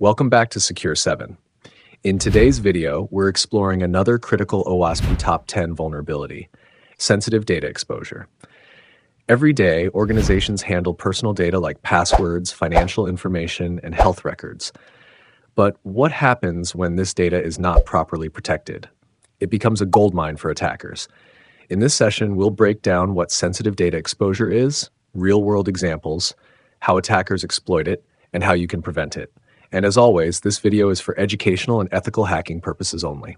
Welcome back to Secure 7. In today's video, we're exploring another critical OWASP Top 10 vulnerability, sensitive data exposure. Every day, organizations handle personal data like passwords, financial information, and health records. But what happens when this data is not properly protected? It becomes a goldmine for attackers. In this session, we'll break down what sensitive data exposure is, real-world examples, how attackers exploit it, and how you can prevent it. And as always, this video is for educational and ethical hacking purposes only.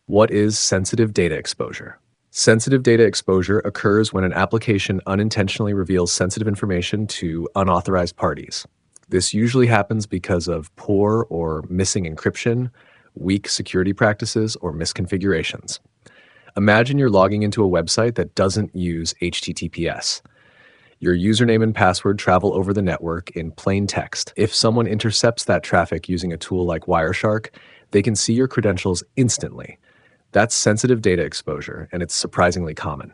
What is sensitive data exposure? Sensitive data exposure occurs when an application unintentionally reveals sensitive information to unauthorized parties. This usually happens because of poor or missing encryption, weak security practices, or misconfigurations. Imagine you're logging into a website that doesn't use HTTPS. Your username and password travel over the network in plain text. If someone intercepts that traffic using a tool like Wireshark, they can see your credentials instantly. That's sensitive data exposure, and it's surprisingly common.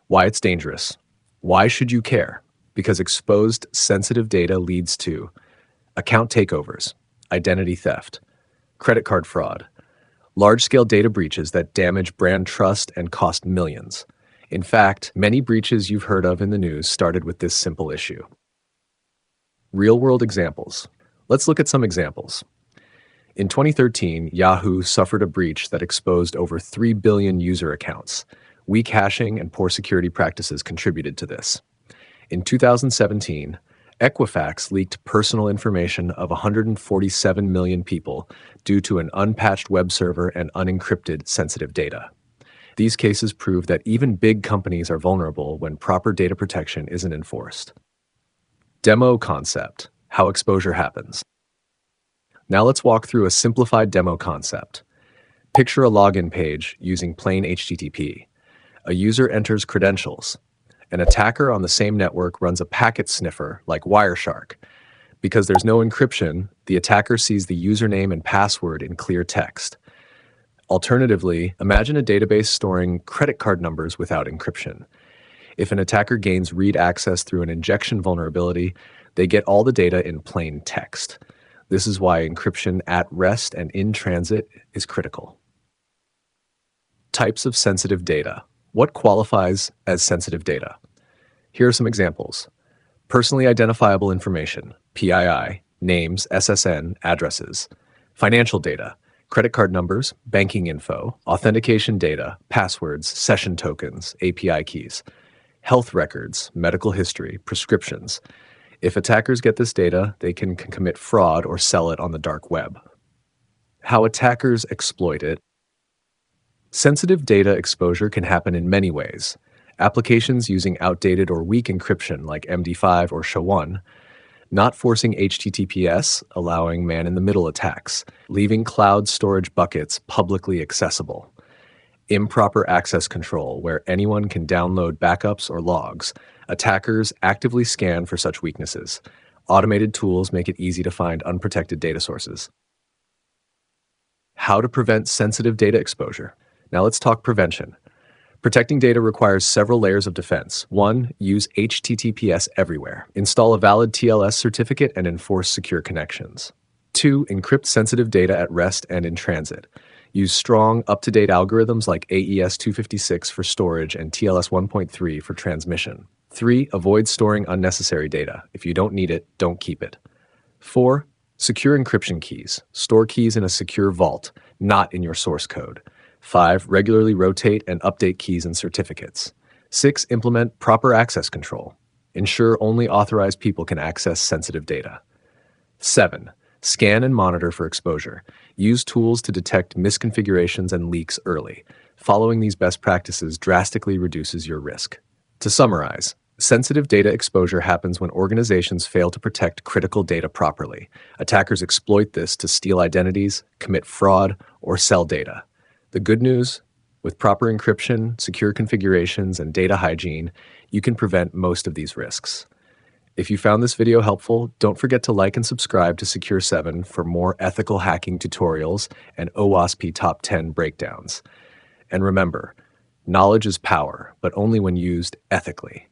Why it's dangerous. Why should you care? Because exposed sensitive data leads to account takeovers, identity theft, credit card fraud, large-scale data breaches that damage brand trust and cost millions. In fact, many breaches you've heard of in the news started with this simple issue. Real-world examples. Let's look at some examples. In 2013, Yahoo suffered a breach that exposed over 3 billion user accounts. Weak hashing and poor security practices contributed to this. In 2017, Equifax leaked personal information of 147 million people due to an unpatched web server and unencrypted sensitive data. These cases prove that even big companies are vulnerable when proper data protection isn't enforced. Demo concept: how exposure happens. Now let's walk through a simplified demo concept. Picture a login page using plain HTTP. A user enters credentials. An attacker on the same network runs a packet sniffer like Wireshark. Because there's no encryption, the attacker sees the username and password in clear text. Alternatively, imagine a database storing credit card numbers without encryption. If an attacker gains read access through an injection vulnerability, they get all the data in plain text. This is why encryption at rest and in transit is critical. Types of sensitive data. What qualifies as sensitive data? Here are some examples. Personally identifiable information, PII, names, SSN, addresses. Financial data, credit card numbers, banking info, authentication data, passwords, session tokens, API keys. Health records, medical history, prescriptions. If attackers get this data, they can commit fraud or sell it on the dark web. How attackers exploit it. Sensitive data exposure can happen in many ways. Applications using outdated or weak encryption like MD5 or SHA-1, not forcing HTTPS, allowing man-in-the-middle attacks, leaving cloud storage buckets publicly accessible, improper access control where anyone can download backups or logs. Attackers actively scan for such weaknesses. Automated tools make it easy to find unprotected data sources. How to prevent sensitive data exposure. Now let's talk prevention. Protecting data requires several layers of defense. 1. Use HTTPS everywhere. Install a valid TLS certificate and enforce secure connections. 2. Encrypt sensitive data at rest and in transit. Use strong, up-to-date algorithms like AES 256 for storage and TLS 1.3 for transmission. 3. Avoid storing unnecessary data. If you don't need it, don't keep it. 4. Secure encryption keys. Store keys in a secure vault, not in your source code. 5. Regularly rotate and update keys and certificates. 6. Implement proper access control. Ensure only authorized people can access sensitive data. 7. Scan and monitor for exposure. Use tools to detect misconfigurations and leaks early. Following these best practices drastically reduces your risk. To summarize, sensitive data exposure happens when organizations fail to protect critical data properly. Attackers exploit this to steal identities, commit fraud, or sell data. The good news, with proper encryption, secure configurations, and data hygiene, you can prevent most of these risks. If you found this video helpful, don't forget to like and subscribe to Secure 7 for more ethical hacking tutorials and OWASP Top 10 breakdowns. And remember, knowledge is power, but only when used ethically.